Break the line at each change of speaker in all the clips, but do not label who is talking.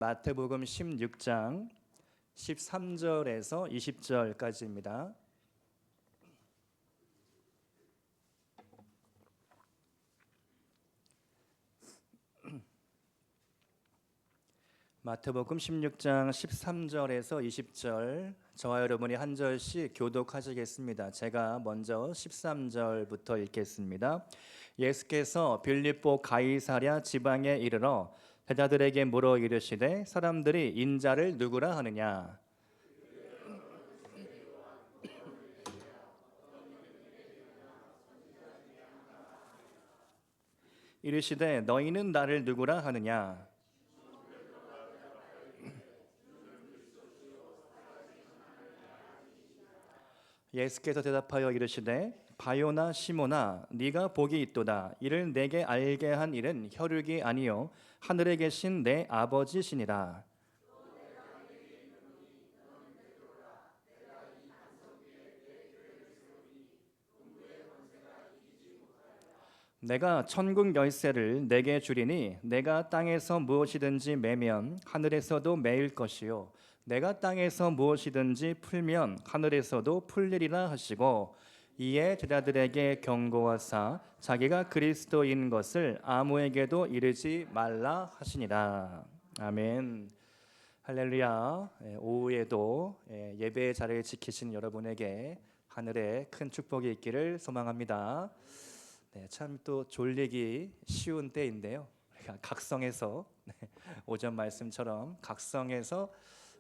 마태복음 16장 13절에서 20절까지입니다. 마태복음 16장 13절에서 20절, 저와 여러분이 한 절씩 교독하시겠습니다. 제가 먼저 13절부터 읽겠습니다. 예수께서 빌립보 가이사랴 지방에 이르러 제자들에게 물어 이르시되 사람들이 인자를 누구라 하느냐? 이르시되 너희는 나를 누구라 하느냐? 예수께서 대답하여 이르시되 바요나 시모나 네가 복이 있도다. 이를 내게 알게 한 일은 혈육이 아니요 하늘에 계신 내 아버지시니라. 내가 천국 열쇠를 내게 주리니 내가 땅에서 무엇이든지 매면 하늘에서도 매일 것이요 내가 땅에서 무엇이든지 풀면 하늘에서도 풀리리라 하시고 이에 제자들에게 경고하사 자기가 그리스도인 것을 아무에게도 이르지 말라 하시니라. 아멘. 할렐루야. 오후에도 예배의 자리를 지키신 여러분에게 하늘에 큰 축복이 있기를 소망합니다. 참 또 졸리기 쉬운 때인데요. 우리가 각성해서 오전 말씀처럼 각성해서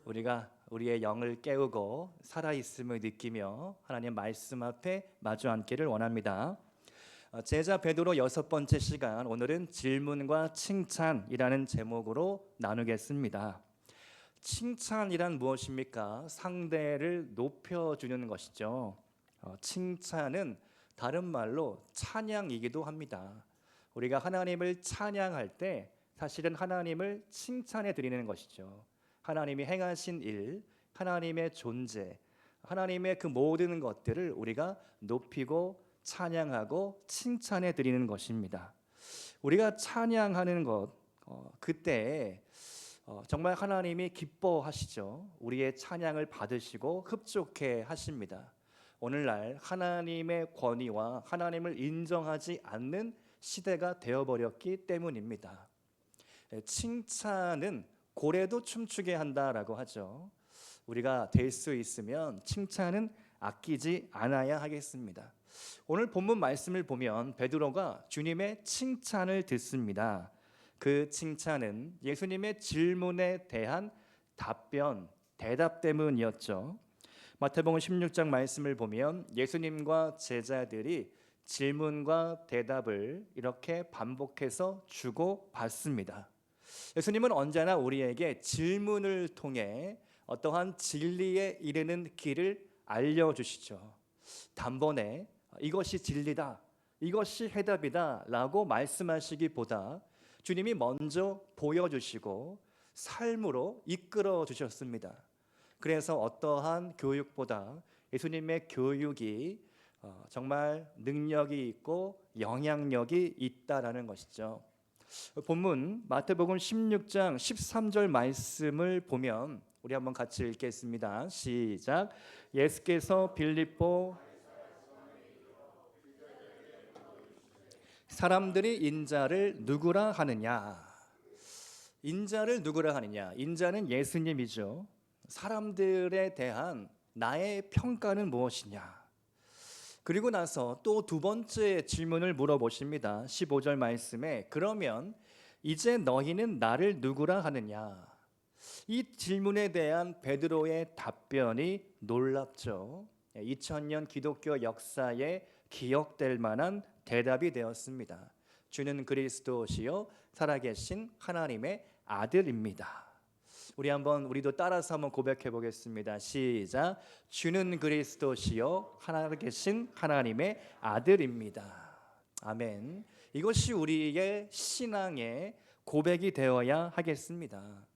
우리가 우리의 영을 깨우고 살아있음을 느끼며 하나님 말씀 앞에 마주 앉기를 원합니다. 제자 베드로 6번째 시간, 오늘은 질문과 칭찬이라는 제목으로 나누겠습니다. 칭찬이란 무엇입니까? 상대를 높여주는 것이죠. 칭찬은 다른 말로 찬양이기도 합니다. 우리가 하나님을 찬양할 때 사실은 하나님을 칭찬해 드리는 것이죠. 하나님이 행하신 일, 하나님의 존재, 하나님의 그 모든 것들을 우리가 높이고 찬양하고 칭찬해 드리는 것입니다. 우리가 찬양하는 것, 그때 정말 하나님이 기뻐하시죠. 우리의 찬양을 받으시고 흡족해 하십니다. 오늘날 하나님의 권위와 하나님을 인정하지 않는 시대가 되어버렸기 때문입니다. 칭찬은 고래도 춤추게 한다라고 하죠. 우리가 될 수 있으면 칭찬은 아끼지 않아야 하겠습니다. 오늘 본문 말씀을 보면 베드로가 주님의 칭찬을 듣습니다. 그 칭찬은 예수님의 질문에 대한 답변, 대답 때문이었죠. 마태복음 16장 말씀을 보면 예수님과 제자들이 질문과 대답을 이렇게 반복해서 주고받습니다. 예수님은 언제나 우리에게 질문을 통해 어떠한 진리에 이르는 길을 알려주시죠. 단번에 이것이 진리다, 이것이 해답이다 라고 말씀하시기보다 주님이 먼저 보여주시고 삶으로 이끌어 주셨습니다. 그래서 어떠한 교육보다 예수님의 교육이 정말 능력이 있고 영향력이 있다라는 것이죠. 본문 마태복음 16장 13절 말씀을 보면 우리 한번 같이 읽겠습니다. 시작. 예수께서 빌립보 사람들이 인자를 누구라 하느냐? 인자를 누구라 하느냐? 인자는 예수님이죠. 사람들에 대한 나의 평가는 무엇이냐? 그리고 나서 또 두 번째 질문을 물어보십니다. 15절 말씀에 그러면 이제 너희는 나를 누구라 하느냐? 이 질문에 대한 베드로의 답변이 놀랍죠. 2000년 기독교 역사에 기억될 만한 대답이 되었습니다. 주는 그리스도시요 살아계신 하나님의 아들입니다. 우리도 따라서 한번 고백해 보겠습니다. 시작. 주는 그리스도시요 살아계신 하나님의 아들입니다. 아멘. 이것이 우리의 신앙의 고백이 되어야 하겠습니다.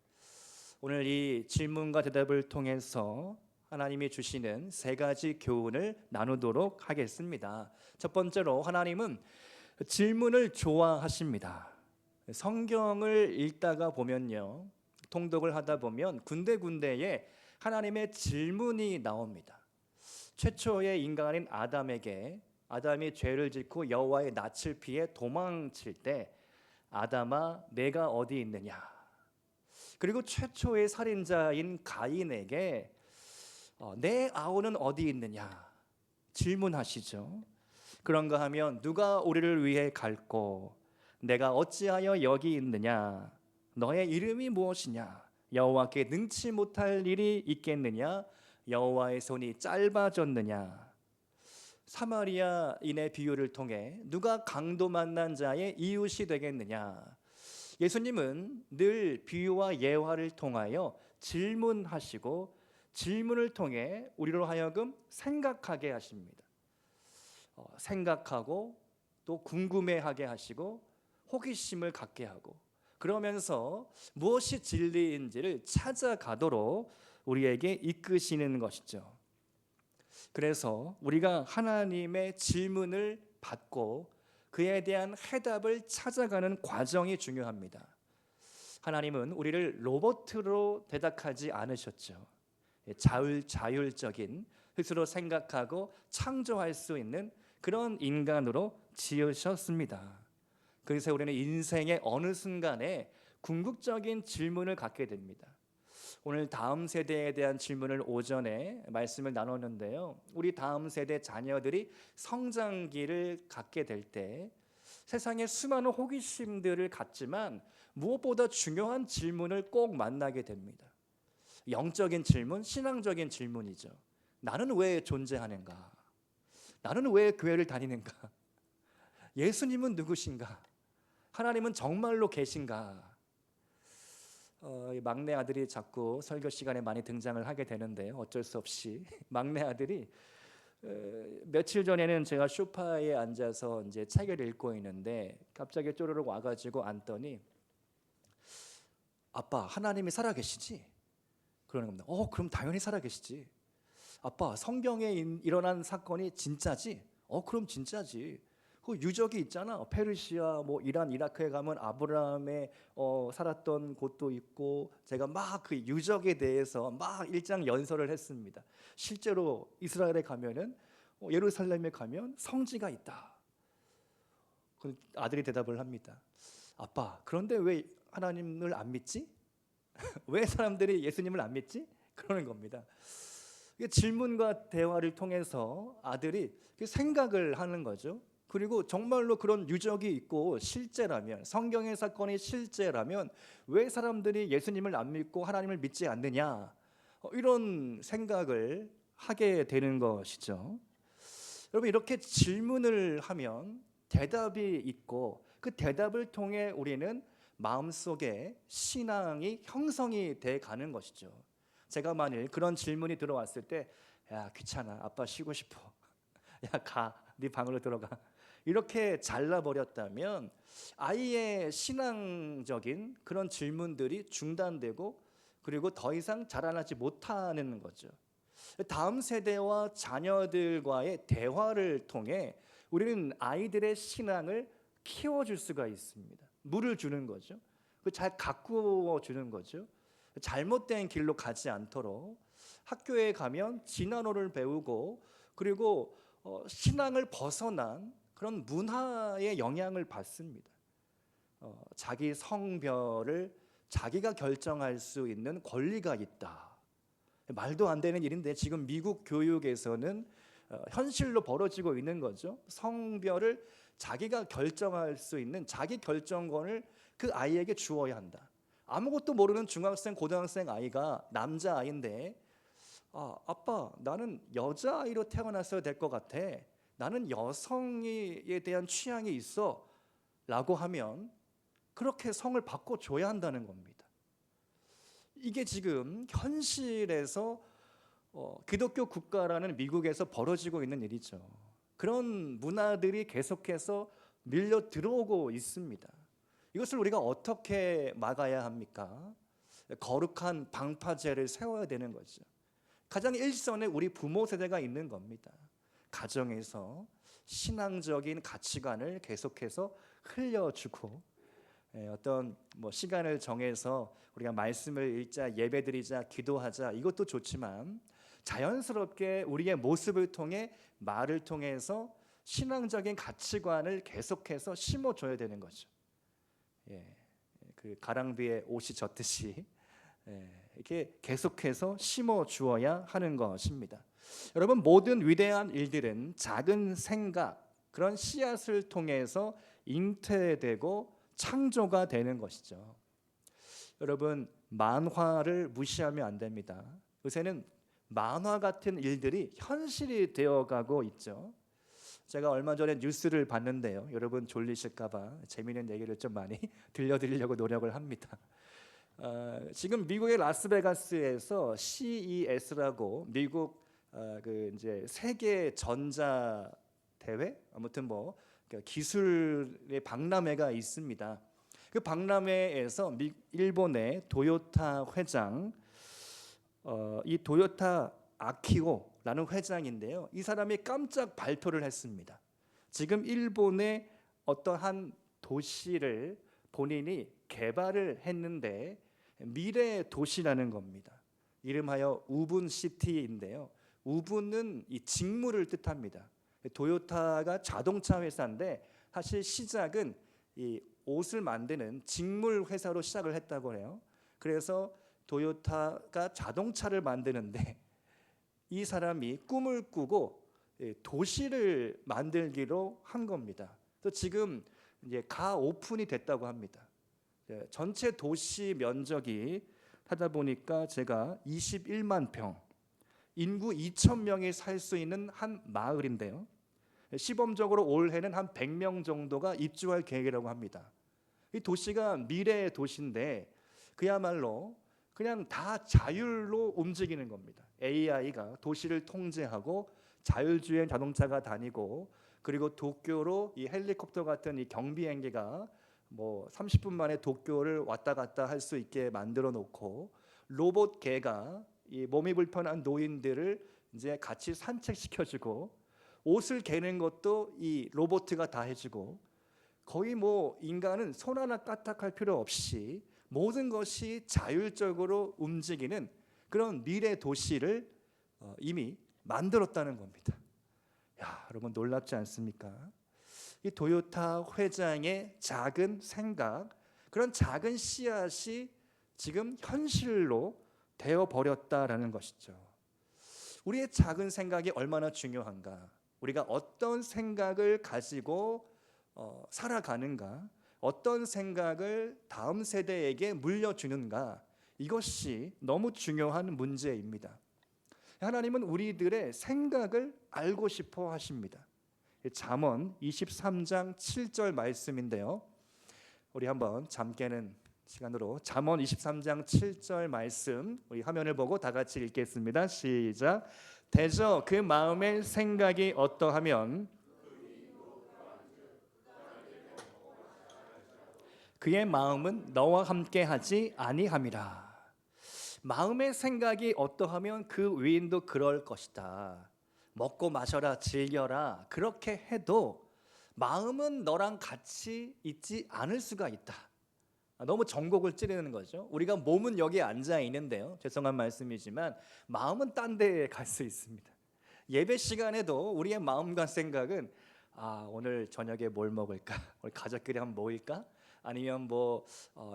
오늘 이 질문과 대답을 통해서 하나님이 주시는 세 가지 교훈을 나누도록 하겠습니다. 첫 번째로 하나님은 질문을 좋아하십니다. 성경을 읽다가 보면요, 통독을 하다 보면 군데군데에 하나님의 질문이 나옵니다. 최초의 인간인 아담이 죄를 짓고 여호와의 낯을 피해 도망칠 때 아담아 내가 어디 있느냐. 그리고 최초의 살인자인 가인에게 내 아우는 어디 있느냐 질문하시죠. 그런가 하면 누가 우리를 위해 갈고 내가 어찌하여 여기 있느냐. 너의 이름이 무엇이냐. 여호와께 능치 못할 일이 있겠느냐. 여호와의 손이 짧아졌느냐. 사마리아인의 비유를 통해 누가 강도 만난 자의 이웃이 되겠느냐. 예수님은 늘 비유와 예화를 통하여 질문하시고 질문을 통해 우리로 하여금 생각하게 하십니다. 생각하고 또 궁금해하게 하시고 호기심을 갖게 하고 그러면서 무엇이 진리인지를 찾아가도록 우리에게 이끄시는 것이죠. 그래서 우리가 하나님의 질문을 받고 그에 대한 해답을 찾아가는 과정이 중요합니다. 하나님은 우리를 로봇으로 대답하지 않으셨죠. 자율적인 스스로 생각하고 창조할 수 있는 그런 인간으로 지으셨습니다. 그래서 우리는 인생의 어느 순간에 궁극적인 질문을 갖게 됩니다. 오늘 다음 세대에 대한 질문을 오전에 말씀을 나눴는데요. 우리 다음 세대 자녀들이 성장기를 갖게 될 때 세상에 수많은 호기심들을 갖지만 무엇보다 중요한 질문을 꼭 만나게 됩니다. 영적인 질문, 신앙적인 질문이죠. 나는 왜 존재하는가? 나는 왜 교회를 다니는가? 예수님은 누구신가? 하나님은 정말로 계신가? 막내 아들이 자꾸 설교 시간에 많이 등장을 하게 되는데 어쩔 수 없이 막내 아들이 며칠 전에는 제가 소파에 앉아서 이제 책을 읽고 있는데 갑자기 쪼르륵 와가지고 앉더니 아빠 하나님이 살아계시지? 그러는 겁니다. 그럼 당연히 살아계시지. 아빠 성경에 일어난 사건이 진짜지? 그럼 진짜지. 그 유적이 있잖아. 페르시아, 이란, 이라크에 가면 아브라함의 살았던 곳도 있고 제가 막 그 유적에 대해서 막 일장 연설을 했습니다. 실제로 이스라엘에 가면은 예루살렘에 가면 성지가 있다. 그 아들이 대답을 합니다. 아빠, 그런데 왜 하나님을 안 믿지? 왜 사람들이 예수님을 안 믿지? 그러는 겁니다. 질문과 대화를 통해서 아들이 생각을 하는 거죠. 그리고 정말로 그런 유적이 있고 실제라면 성경의 사건이 실제라면 왜 사람들이 예수님을 안 믿고 하나님을 믿지 않느냐 이런 생각을 하게 되는 것이죠. 여러분 이렇게 질문을 하면 대답이 있고 그 대답을 통해 우리는 마음속에 신앙이 형성이 돼 가는 것이죠. 제가 만일 그런 질문이 들어왔을 때 야 귀찮아 아빠 쉬고 싶어 야 가 네 방으로 들어가 이렇게 잘라버렸다면 아이의 신앙적인 그런 질문들이 중단되고 그리고 더 이상 자라나지 못하는 거죠. 다음 세대와 자녀들과의 대화를 통해 우리는 아이들의 신앙을 키워줄 수가 있습니다. 물을 주는 거죠. 잘 가꾸어 주는 거죠. 잘못된 길로 가지 않도록 학교에 가면 진화론을 배우고 그리고 신앙을 벗어난 그런 문화의 영향을 받습니다. 자기 성별을 자기가 결정할 수 있는 권리가 있다. 말도 안 되는 일인데 지금 미국 교육에서는 현실로 벌어지고 있는 거죠. 성별을 자기가 결정할 수 있는 자기 결정권을 그 아이에게 주어야 한다. 아무것도 모르는 중학생, 고등학생 아이가 남자아이인데 아빠 나는 여자아이로 태어났어야 될 것 같아. 나는 여성에 대한 취향이 있어 라고 하면 그렇게 성을 바꿔줘야 한다는 겁니다. 이게 지금 현실에서 기독교 국가라는 미국에서 벌어지고 있는 일이죠. 그런 문화들이 계속해서 밀려 들어오고 있습니다. 이것을 우리가 어떻게 막아야 합니까? 거룩한 방파제를 세워야 되는 거죠. 가장 일선에 우리 부모 세대가 있는 겁니다. 가정에서 신앙적인 가치관을 계속해서 흘려주고 어떤 뭐 시간을 정해서 우리가 말씀을 읽자, 예배드리자, 기도하자, 이것도 좋지만 자연스럽게 우리의 모습을 통해, 말을 통해서 신앙적인 가치관을 계속해서 심어줘야 되는 거죠. 그 가랑비에 옷이 젖듯이 이렇게 계속해서 심어주어야 하는 것입니다. 여러분, 모든 위대한 일들은 작은 생각, 그런 씨앗을 통해서 잉태되고 창조가 되는 것이죠. 여러분, 만화를 무시하면 안 됩니다. 요새는 만화 같은 일들이 현실이 되어가고 있죠. 제가 얼마 전에 뉴스를 봤는데요. 여러분 졸리실까봐 재미있는 얘기를 좀 많이 들려드리려고 노력을 합니다. 지금 미국의 라스베가스에서 CES라고 미국 그 이제 세계 전자 대회, 아무튼 뭐 기술의 박람회가 있습니다. 그 박람회에서 일본의 도요타 회장, 이 도요타 아키오라는 회장인데요. 이 사람이 깜짝 발표를 했습니다. 지금 일본의 어떠한 도시를 본인이 개발을 했는데 미래 도시라는 겁니다. 이름하여 우분시티인데요. 우분은 이 직무를 뜻합니다. 도요타가 자동차 회사인데 사실 시작은 이 옷을 만드는 직물 회사로 시작을 했다고 해요. 그래서 도요타가 자동차를 만드는데 이 사람이 꿈을 꾸고 도시를 만들기로 한 겁니다. 또 지금 이제 가 오픈이 됐다고 합니다. 전체 도시 면적이 하다 보니까 제가 21만 평, 인구 2,000명이 살 수 있는 한 마을인데요. 시범적으로 올해는 한 100명 정도가 입주할 계획이라고 합니다. 이 도시가 미래의 도시인데 그야말로 그냥 다 자율로 움직이는 겁니다. AI가 도시를 통제하고 자율주행 자동차가 다니고, 그리고 도쿄로 이 헬리콥터 같은 이 경비행기가 뭐 30분 만에 도쿄를 왔다 갔다 할 수 있게 만들어 놓고, 로봇 개가 이 몸이 불편한 노인들을 이제 같이 산책시켜주고, 옷을 개는 것도 이 로봇가 다 해주고, 거의 뭐 인간은 손 하나 까딱할 필요 없이 모든 것이 자율적으로 움직이는 그런 미래 도시를 이미 만들었다는 겁니다. 야, 여러분 놀랍지 않습니까? 이 도요타 회장의 작은 생각, 그런 작은 씨앗이 지금 현실로 되어 버렸다라는 것이죠. 우리의 작은 생각이 얼마나 중요한가? 우리가 어떤 생각을 가지고 살아가는가? 어떤 생각을 다음 세대에게 물려주는가? 이것이 너무 중요한 문제입니다. 하나님은 우리들의 생각을 알고 싶어 하십니다. 잠언 23장 7절 말씀인데요. 우리 한번 잠 깨는 시간으로 잠언 23장 7절 말씀 우리 화면을 보고 다 같이 읽겠습니다. 시작. 대저 그 마음의 생각이 어떠하면 그의 마음은 너와 함께하지 아니함이라. 마음의 생각이 어떠하면 그 위인도 그럴 것이다. 먹고 마셔라, 즐겨라, 그렇게 해도 마음은 너랑 같이 있지 않을 수가 있다. 너무 정곡을 찌르는 거죠. 우리가 몸은 여기 앉아 있는데요, 죄송한 말씀이지만 마음은 딴 데에 갈 수 있습니다. 예배 시간에도 우리의 마음과 생각은 오늘 저녁에 뭘 먹을까? 우리 가족끼리 한번 모일까? 아니면 뭐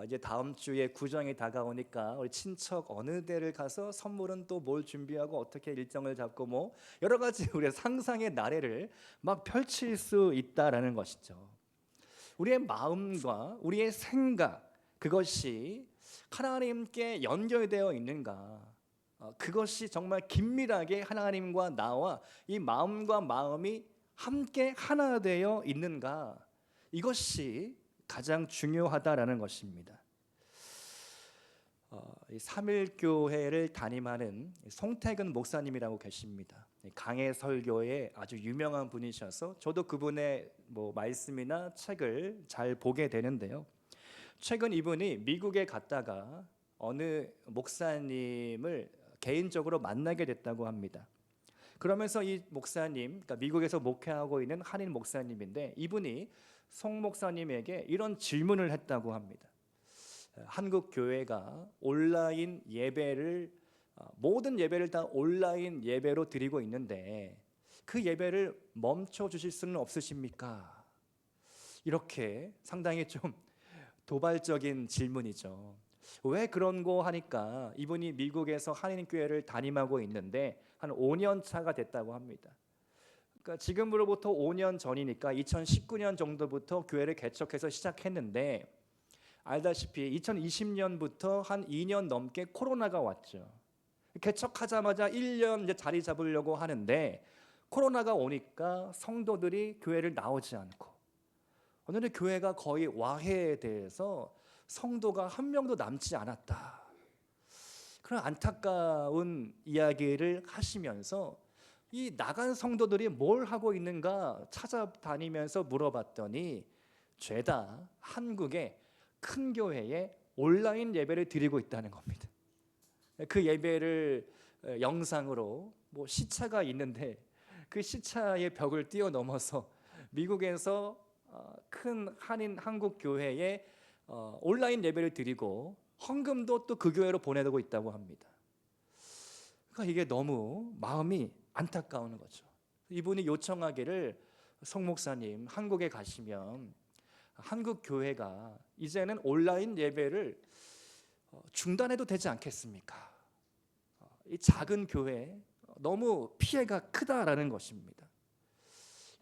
이제 다음 주에 구정이 다가오니까 우리 친척 어느 데를 가서 선물은 또 뭘 준비하고 어떻게 일정을 잡고 뭐 여러 가지 우리의 상상의 나래를 막 펼칠 수 있다라는 것이죠. 우리의 마음과 우리의 생각, 그것이 하나님께 연결되어 있는가? 그것이 정말 긴밀하게 하나님과 나와 이 마음과 마음이 함께 하나 되어 있는가? 이것이 가장 중요하다라는 것입니다. 삼일교회를 담임하는 송태근 목사님이라고 계십니다. 강해 설교에 아주 유명한 분이셔서 저도 그분의 뭐 말씀이나 책을 잘 보게 되는데요. 최근 이분이 미국에 갔다가 어느 목사님을 개인적으로 만나게 됐다고 합니다. 그러면서 이 목사님, 그러니까 미국에서 목회하고 있는 한인 목사님인데, 이분이 송 목사님에게 이런 질문을 했다고 합니다. 한국 교회가 온라인 예배를 모든 예배를 다 온라인 예배로 드리고 있는데 그 예배를 멈춰 주실 수는 없으십니까? 이렇게 상당히 좀 도발적인 질문이죠. 왜 그런 거 하니까 이분이 미국에서 한인교회를 담임하고 있는데 한 5년 차가 됐다고 합니다. 그러니까 지금으로부터 5년 전이니까 2019년 정도부터 교회를 개척해서 시작했는데 알다시피 2020년부터 한 2년 넘게 코로나가 왔죠. 개척하자마자 1년 이제 자리 잡으려고 하는데 코로나가 오니까 성도들이 교회를 나오지 않고 오늘은 교회가 거의 와해돼서 성도가 한 명도 남지 않았다. 그런 안타까운 이야기를 하시면서 이 나간 성도들이 뭘 하고 있는가 찾아다니면서 물어봤더니 죄다 한국의 큰 교회에 온라인 예배를 드리고 있다는 겁니다. 그 예배를 영상으로 뭐 시차가 있는데 그 시차의 벽을 뛰어넘어서 미국에서 큰 한인 한국 교회에 온라인 예배를 드리고 헌금도 또 그 교회로 보내고 있다고 합니다. 그러니까 이게 너무 마음이 안타까운 거죠. 이분이 요청하기를 송 목사님 한국에 가시면 한국 교회가 이제는 온라인 예배를 중단해도 되지 않겠습니까? 이 작은 교회 너무 피해가 크다라는 것입니다.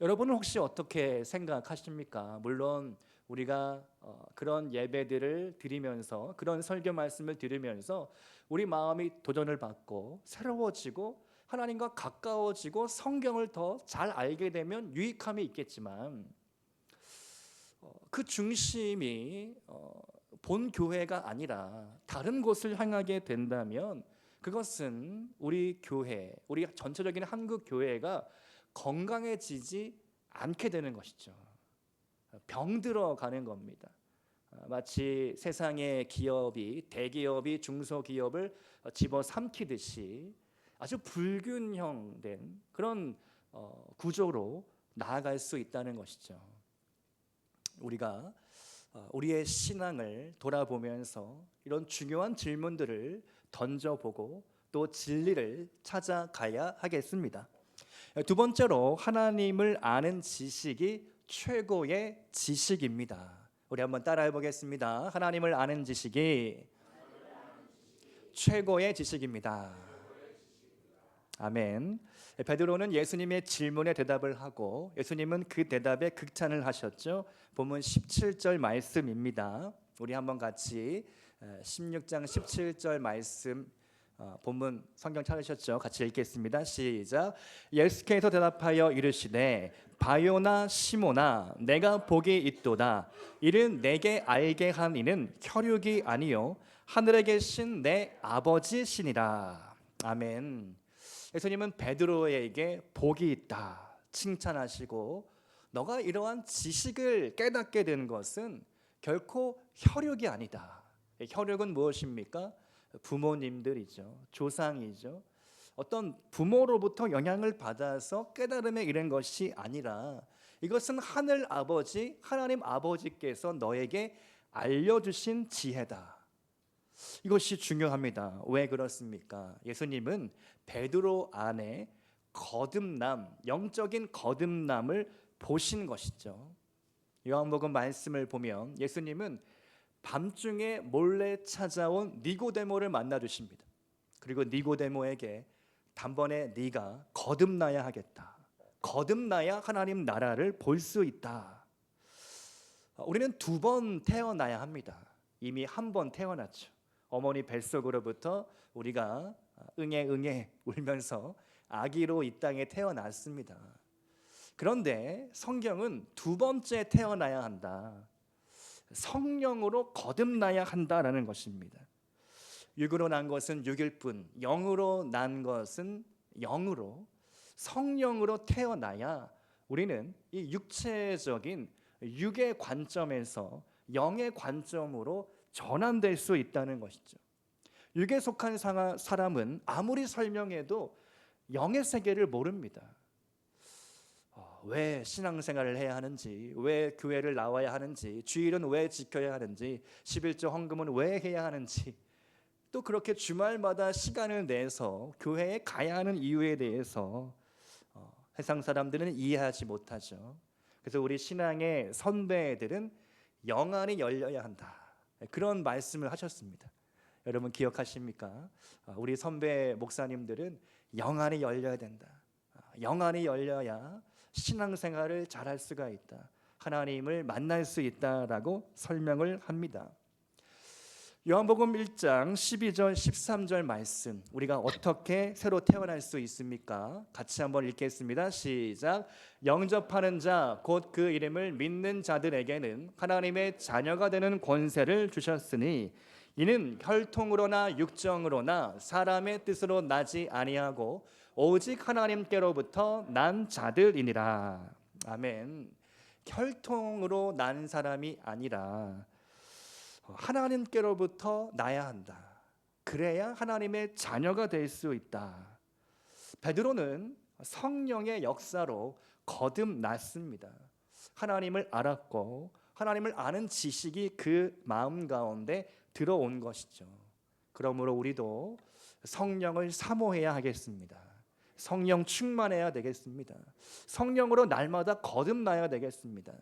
여러분은 혹시 어떻게 생각하십니까? 물론 우리가 그런 예배들을 드리면서 그런 설교 말씀을 들으면서 우리 마음이 도전을 받고 새로워지고 하나님과 가까워지고 성경을 더 잘 알게 되면 유익함이 있겠지만 그 중심이 본 교회가 아니라 다른 곳을 향하게 된다면 그것은 우리 교회, 우리 전체적인 한국 교회가 건강해지지 않게 되는 것이죠. 병들어 가는 겁니다. 마치 세상의 기업이 대기업이 중소기업을 집어삼키듯이 아주 불균형된 그런 구조로 나아갈 수 있다는 것이죠. 우리가 우리의 신앙을 돌아보면서 이런 중요한 질문들을 던져보고 또 진리를 찾아가야 하겠습니다. 두 번째로 하나님을 아는 지식이 최고의 지식입니다. 우리 한번 따라해 보겠습니다. 하나님을 아는 지식이 최고의 지식입니다. 아멘. 베드로는 예수님의 질문에 대답을 하고 예수님은 그 대답에 극찬을 하셨죠. 본문 17절 말씀입니다. 우리 한번 같이 16장 17절 말씀 본문 성경 찾으셨죠? 같이 읽겠습니다. 시작. 예수께서 대답하여 이르시되 바요나 시모나 내가 복이 있도다. 이는 내게 알게 한 이는 혈육이 아니요 하늘에 계신 내 아버지시니라. 아멘. 예수님은 베드로에게 복이 있다 칭찬하시고 너가 이러한 지식을 깨닫게 된 것은 결코 혈육이 아니다. 혈육은 무엇입니까? 부모님들이죠. 조상이죠. 어떤 부모로부터 영향을 받아서 깨달음에 이른 것이 아니라 이것은 하늘 아버지 하나님 아버지께서 너에게 알려주신 지혜다. 이것이 중요합니다. 왜 그렇습니까? 예수님은 베드로 안에 거듭남, 영적인 거듭남을 보신 것이죠. 요한복음 말씀을 보면 예수님은 밤중에 몰래 찾아온 니고데모를 만나 주십니다. 그리고 니고데모에게 단번에 네가 거듭나야 하겠다. 거듭나야 하나님 나라를 볼 수 있다. 우리는 두 번 태어나야 합니다. 이미 한 번 태어났죠. 어머니 뱃속으로부터 우리가 응애 울면서 아기로 이 땅에 태어났습니다. 그런데 성경은 두 번째 태어나야 한다. 성령으로 거듭나야 한다라는 것입니다. 육으로 난 것은 육일 뿐, 영으로 난 것은 영으로, 성령으로 태어나야 우리는 이 육체적인 육의 관점에서 영의 관점으로 전환될 수 있다는 것이죠. 육에 속한 사람은 아무리 설명해도 영의 세계를 모릅니다. 왜 신앙생활을 해야 하는지, 왜 교회를 나와야 하는지, 주일은 왜 지켜야 하는지, 11조 헌금은 왜 해야 하는지, 또 그렇게 주말마다 시간을 내서 교회에 가야 하는 이유에 대해서 세상 사람들은 이해하지 못하죠. 그래서 우리 신앙의 선배들은 영안이 열려야 한다, 그런 말씀을 하셨습니다. 여러분 기억하십니까? 우리 선배 목사님들은 영안이 열려야 된다. 영안이 열려야 신앙생활을 잘할 수가 있다. 하나님을 만날 수 있다라고 설명을 합니다. 요한복음 1장 12절 13절 말씀, 우리가 어떻게 새로 태어날 수 있습니까? 같이 한번 읽겠습니다. 시작. 영접하는 자 곧 그 이름을 믿는 자들에게는 하나님의 자녀가 되는 권세를 주셨으니 이는 혈통으로나 육정으로나 사람의 뜻으로 나지 아니하고 오직 하나님께로부터 난 자들이니라. 아멘. 혈통으로 난 사람이 아니라 하나님께로부터 나야 한다. 그래야 하나님의 자녀가 될 수 있다. 베드로는 성령의 역사로 거듭났습니다. 하나님을 알았고 하나님을 아는 지식이 그 마음 가운데 들어온 것이죠. 그러므로 우리도 성령을 사모해야 하겠습니다. 성령 충만해야 되겠습니다. 성령으로 날마다 거듭나야 되겠습니다.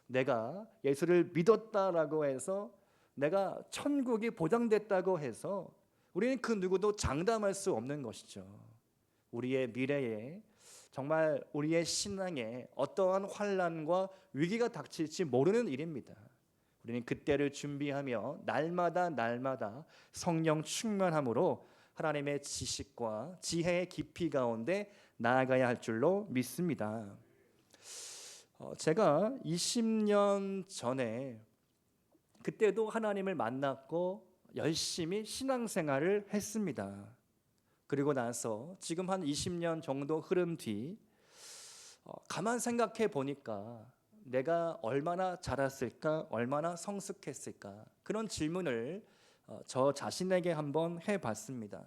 내가 예수를 믿었다라고 해서, 내가 천국이 보장됐다고 해서 우리는 그 누구도 장담할 수 없는 것이죠. 우리의 미래에, 정말 우리의 신앙에 어떠한 환난과 위기가 닥칠지 모르는 일입니다. 우리는 그때를 준비하며 날마다 성령 충만함으로 하나님의 지식과 지혜의 깊이 가운데 나아가야 할 줄로 믿습니다. 제가 20년 전에, 그때도 하나님을 만났고 열심히 신앙생활을 했습니다. 그리고 나서 지금 한 20년 정도 흐름 뒤 가만 생각해 보니까 내가 얼마나 자랐을까, 얼마나 성숙했을까, 그런 질문을 저 자신에게 한번 해봤습니다.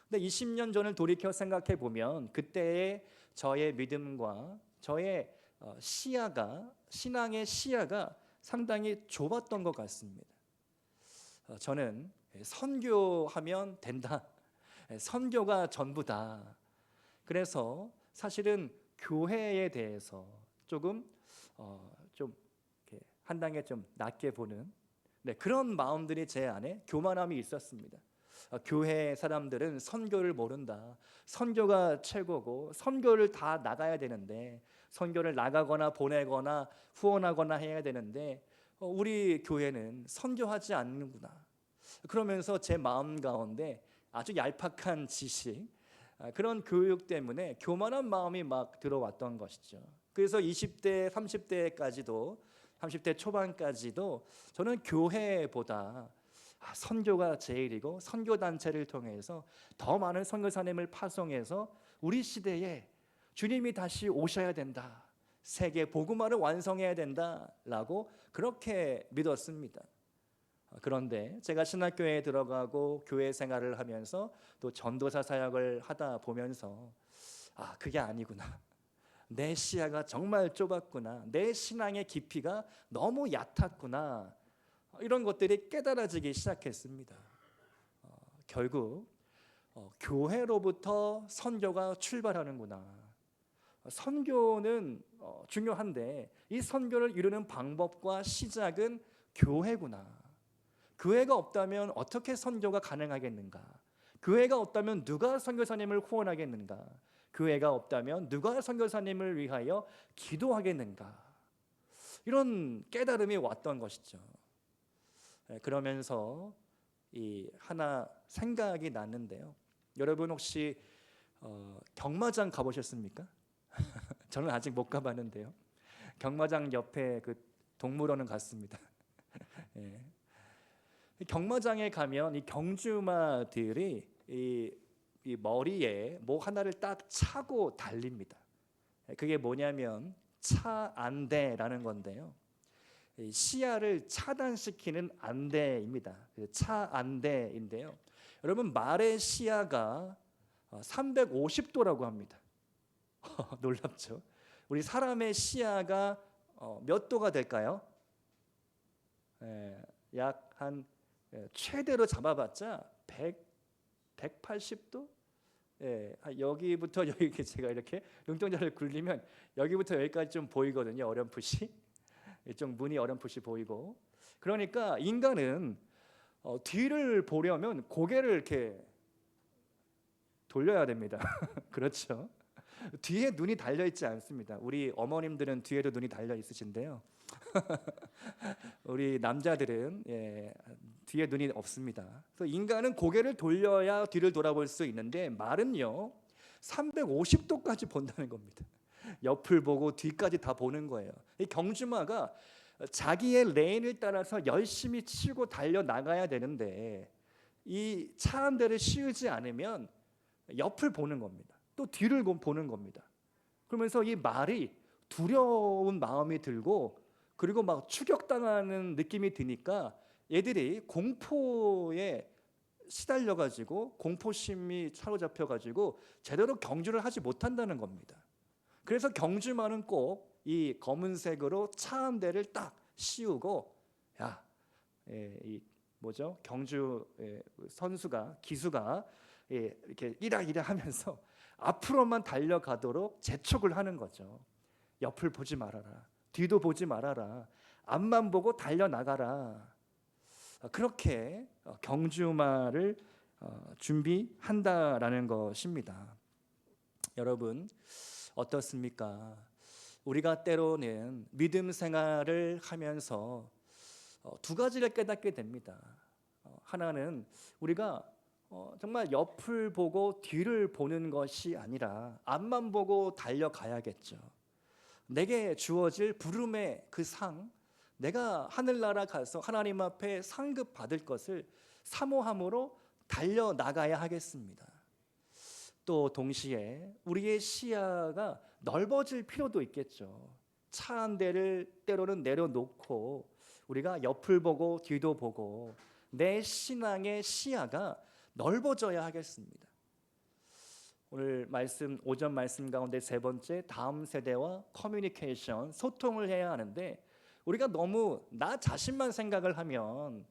근데 20년 전을 돌이켜 생각해 보면 그때의 저의 믿음과 저의 시야가, 신앙의 시야가 상당히 좁았던 것 같습니다. 저는 선교하면 된다, 선교가 전부다. 그래서 사실은 교회에 대해서 조금 좀 이렇게 한 단계 좀 낮게 보는, 그런 마음들이 제 안에 교만함이 있었습니다. 교회 사람들은 선교를 모른다, 선교가 최고고 선교를 다 나가야 되는데, 선교를 나가거나 보내거나 후원하거나 해야 되는데 우리 교회는 선교하지 않는구나. 그러면서 제 마음 가운데 아주 얄팍한 지식, 그런 교육 때문에 교만한 마음이 막 들어왔던 것이죠. 그래서 20대, 30대까지도, 30대 초반까지도 저는 교회보다 선교가 제일이고 선교단체를 통해서 더 많은 선교사님을 파송해서 우리 시대에 주님이 다시 오셔야 된다, 세계 복음화를 완성해야 된다라고 그렇게 믿었습니다. 그런데 제가 신학교에 들어가고 교회 생활을 하면서 또 전도사 사역을 하다 보면서 그게 아니구나, 내 시야가 정말 좁았구나, 내 신앙의 깊이가 너무 얕았구나, 이런 것들이 깨달아지기 시작했습니다. 결국 교회로부터 선교가 출발하는구나. 선교는 중요한데 이 선교를 이루는 방법과 시작은 교회구나. 교회가 없다면 어떻게 선교가 가능하겠는가? 교회가 없다면 누가 선교사님을 후원하겠는가? 교회가 없다면 누가 선교사님을 위하여 기도하겠는가? 이런 깨달음이 왔던 것이죠. 그러면서 이 하나 생각이 났는데요. 여러분 혹시 경마장 가보셨습니까? 저는 아직 못 가봤는데요. 경마장 옆에 그 동물원은 갔습니다. 예. 경마장에 가면 이 경주마들이 이 머리에 뭐 하나를 딱 차고 달립니다. 그게 뭐냐면 차안대라는 건데요. 시야를 차단시키는 안대입니다. 차안대인데요. 여러분 말의 시야가 350도라고 합니다. 놀랍죠? 우리 사람의 시야가 몇 도가 될까요? 약 한 최대로 잡아봤자 180도? 여기부터 여기 제가 이렇게 눈동자를 굴리면 여기부터 여기까지 좀 보이거든요. 어렴풋이 좀 문이 어렴풋이 보이고. 그러니까 인간은 뒤를 보려면 고개를 이렇게 돌려야 됩니다. 그렇죠? 뒤에 눈이 달려 있지 않습니다. 우리 어머님들은 뒤에도 눈이 달려 있으신데요. 우리 남자들은 뒤에 눈이 없습니다. 그래서 인간은 고개를 돌려야 뒤를 돌아볼 수 있는데 말은요 350도까지 본다는 겁니다. 옆을 보고 뒤까지 다 보는 거예요. 이 경주마가 자기의 레인을 따라서 열심히 치고 달려 나가야 되는데 이 차 한 대를 씌우지 않으면 옆을 보는 겁니다. 또 뒤를 보는 겁니다. 그러면서 이 말이 두려운 마음이 들고 그리고 막 추격당하는 느낌이 드니까 얘들이 공포에 시달려 가지고 공포심이 사로잡혀 가지고 제대로 경주를 하지 못한다는 겁니다. 그래서 경주마는 꼭 이 검은색으로 차 한 대를 딱 씌우고 이 뭐죠? 경주 선수가 기수가 이렇게 이라 하면서 앞으로만 달려가도록 재촉을 하는 거죠. 옆을 보지 말아라. 뒤도 보지 말아라. 앞만 보고 달려나가라. 그렇게 경주마를 준비한다라는 것입니다. 여러분 어떻습니까? 우리가 때로는 믿음 생활을 하면서 두 가지를 깨닫게 됩니다. 하나는 우리가 정말 옆을 보고 뒤를 보는 것이 아니라 앞만 보고 달려가야겠죠. 내게 주어질 부름의 그 상, 내가 하늘나라 가서 하나님 앞에 상급 받을 것을 사모함으로 달려나가야 하겠습니다. 또 동시에 우리의 시야가 넓어질 필요도 있겠죠. 차 한 대를 때로는 내려놓고 우리가 옆을 보고 뒤도 보고 내 신앙의 시야가 넓어져야 하겠습니다. 오늘 말씀 오전 말씀 가운데 세 번째 다음 세대와 커뮤니케이션 소통을 해야 하는데 우리가 너무 나 자신만 생각을 하면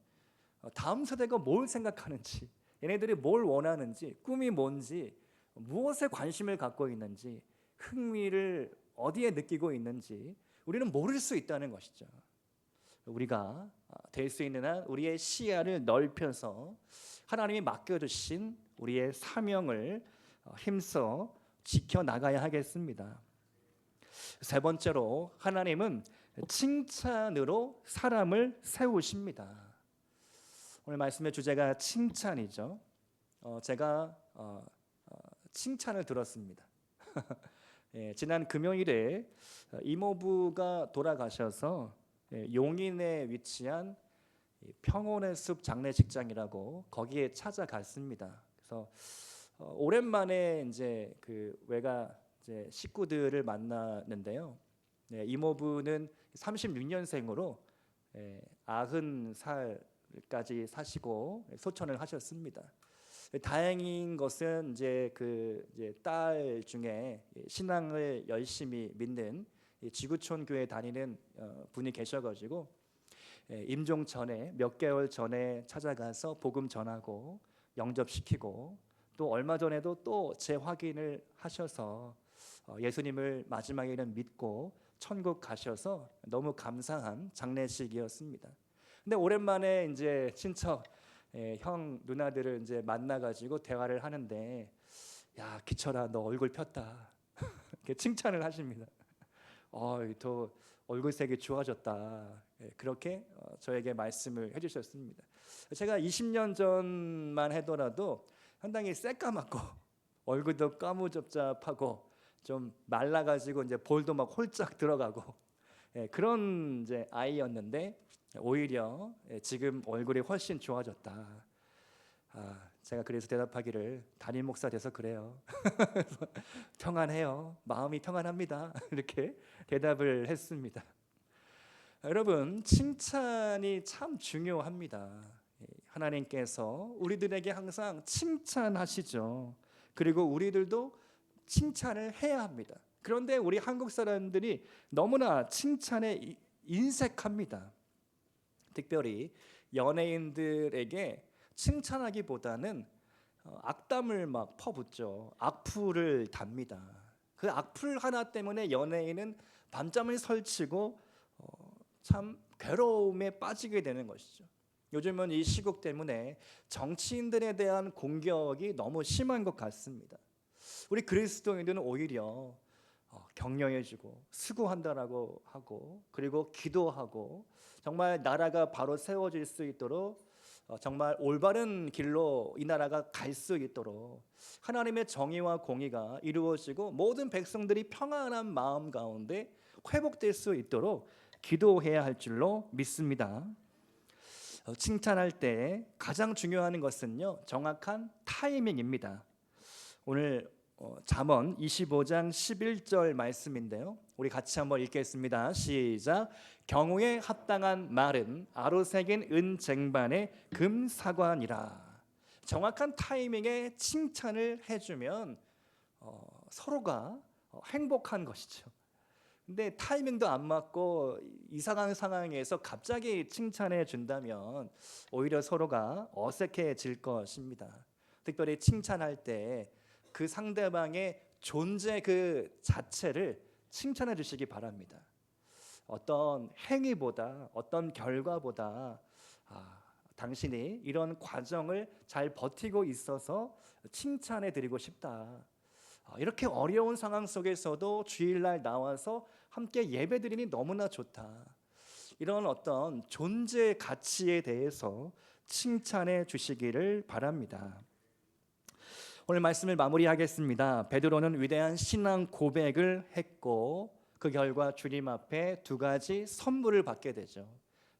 다음 세대가 뭘 생각하는지 얘네들이 뭘 원하는지 꿈이 뭔지 무엇에 관심을 갖고 있는지 흥미를 어디에 느끼고 있는지 우리는 모를 수 있다는 것이죠. 우리가 될 수 있는 한 우리의 시야를 넓혀서 하나님이 맡겨주신 우리의 사명을 힘써 지켜나가야 하겠습니다. 세 번째로 하나님은 칭찬으로 사람을 세우십니다. 오늘 말씀의 주제가 칭찬이죠. 제가 칭찬을 들었습니다. 지난 금요일에 이모부가 돌아가셔서 용인에 위치한 평온의 숲 장례식장이라고 거기에 찾아갔습니다. 그래서 오랜만에 이제 그 외가 이제 식구들을 만났는데요. 이모부는 36년생으로 90살까지 사시고 소천을 하셨습니다. 다행인 것은 이제 딸 중에 신앙을 열심히 믿는 지구촌 교회 다니는 분이 계셔가지고 임종 전에 몇 개월 전에 찾아가서 복음 전하고 영접시키고 또 얼마 전에도 또 재확인을 하셔서 예수님을 마지막에는 믿고 천국 가셔서 너무 감사한 장례식이었습니다. 근데 오랜만에 이제 친척 형 누나들을 이제 만나가지고 대화를 하는데 야 기철아 너 얼굴 폈다 이렇게 칭찬을 하십니다. 더 얼굴색이 좋아졌다 그렇게 저에게 말씀을 해주셨습니다. 제가 20년 전만 하더라도 상당히 새까맣고 얼굴도 까무잡잡하고 좀 말라가지고 이제 볼도 막 홀짝 들어가고 그런 이제 아이였는데 오히려 지금 얼굴이 훨씬 좋아졌다. 제가 그래서 대답하기를 담임 목사 돼서 그래요. 평안해요. 마음이 평안합니다. 이렇게 대답을 했습니다. 여러분 칭찬이 참 중요합니다. 하나님께서 우리들에게 항상 칭찬하시죠. 그리고 우리들도 칭찬을 해야 합니다. 그런데 우리 한국 사람들이 너무나 칭찬에 인색합니다. 특별히 연예인들에게 칭찬하기보다는 악담을 막 퍼붓죠. 악플을 답니다. 그 악플 하나 때문에 연예인은 밤잠을 설치고 참 괴로움에 빠지게 되는 것이죠. 요즘은 이 시국 때문에 정치인들에 대한 공격이 너무 심한 것 같습니다. 우리 그리스도인들은 오히려 격려해주고 수고한다라고 하고, 그리고 기도하고, 정말 나라가 바로 세워질 수 있도록 정말 올바른 길로 이 나라가 갈 수 있도록 하나님의 정의와 공의가 이루어지고 모든 백성들이 평안한 마음 가운데 회복될 수 있도록 기도해야 할 줄로 믿습니다. 칭찬할 때 가장 중요한 것은요, 정확한 타이밍입니다. 오늘 잠언 25장 11절 말씀인데요, 우리 같이 한번 읽겠습니다. 시작. 경우에 합당한 말은 아로새긴 은 쟁반의 금사관이라. 정확한 타이밍에 칭찬을 해주면 서로가 행복한 것이죠. 근데 타이밍도 안 맞고 이상한 상황에서 갑자기 칭찬해 준다면 오히려 서로가 어색해질 것입니다. 특별히 칭찬할 때 그 상대방의 존재 그 자체를 칭찬해 주시기 바랍니다. 어떤 행위보다, 어떤 결과보다 당신이 이런 과정을 잘 버티고 있어서 칭찬해 드리고 싶다. 이렇게 어려운 상황 속에서도 주일날 나와서 함께 예배드리니 너무나 좋다. 이런 어떤 존재 가치에 대해서 칭찬해 주시기를 바랍니다. 오늘 말씀을 마무리하겠습니다. 베드로는 위대한 신앙 고백을 했고 그 결과 주님 앞에 두 가지 선물을 받게 되죠.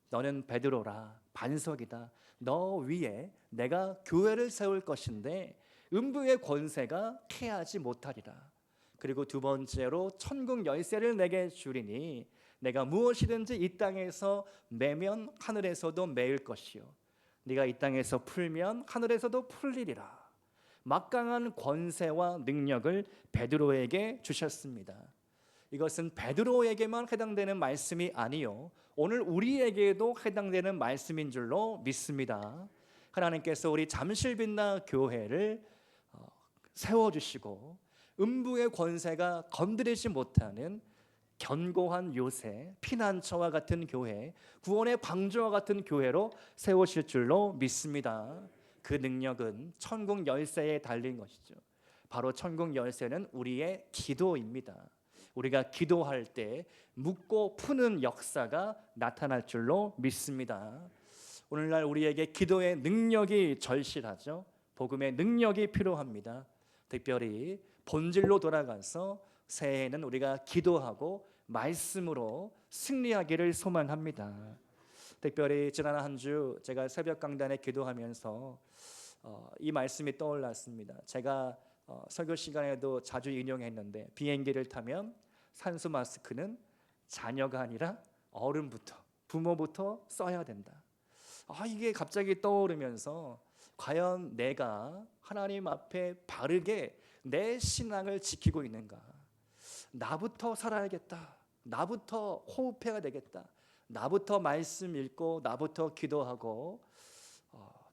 너는 베드로라, 반석이다. 너 위에 내가 교회를 세울 것인데 음부의 권세가 패하지 못하리라. 그리고 두 번째로 천국 열쇠를 내게 주리니 내가 무엇이든지 이 땅에서 매면 하늘에서도 매일 것이요 네가 이 땅에서 풀면 하늘에서도 풀리리라. 막강한 권세와 능력을 베드로에게 주셨습니다. 이것은 베드로에게만 해당되는 말씀이 아니요 오늘 우리에게도 해당되는 말씀인 줄로 믿습니다. 하나님께서 우리 잠실빛나 교회를 세워주시고 음부의 권세가 건드리지 못하는 견고한 요새, 피난처와 같은 교회, 구원의 방주와 같은 교회로 세우실 줄로 믿습니다. 그 능력은 천국 열쇠에 달린 것이죠. 바로 천국 열쇠는 우리의 기도입니다. 우리가 기도할 때 묻고 푸는 역사가 나타날 줄로 믿습니다. 오늘날 우리에게 기도의 능력이 절실하죠. 복음의 능력이 필요합니다. 특별히 본질로 돌아가서 새해에는 우리가 기도하고 말씀으로 승리하기를 소망합니다. 특별히 지난 한 주 제가 새벽 강단에 기도하면서 이 말씀이 떠올랐습니다. 제가 설교 시간에도 자주 인용했는데 비행기를 타면 산소 마스크는 자녀가 아니라 어른부터, 부모부터 써야 된다. 이게 갑자기 떠오르면서 과연 내가 하나님 앞에 바르게 내 신앙을 지키고 있는가? 나부터 살아야겠다. 나부터 호흡해야 되겠다. 나부터 말씀 읽고 나부터 기도하고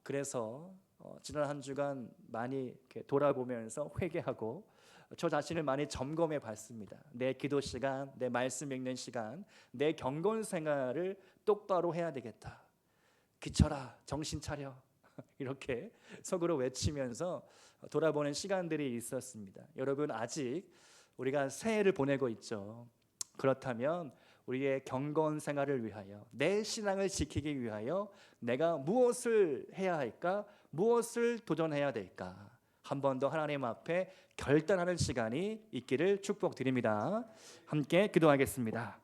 그래서 지난 한 주간 많이 이렇게 돌아보면서 회개하고 저 자신을 많이 점검해 봤습니다. 내 기도 시간, 내 말씀 읽는 시간, 내 경건 생활을 똑바로 해야 되겠다. 기쳐라, 정신 차려. 이렇게 속으로 외치면서 돌아보는 시간들이 있었습니다. 여러분 아직 우리가 새해를 보내고 있죠. 그렇다면 우리의 경건 생활을 위하여 내 신앙을 지키기 위하여 내가 무엇을 해야 할까? 무엇을 도전해야 될까? 한 번 더 하나님 앞에 결단하는 시간이 있기를 축복드립니다. 함께 기도하겠습니다.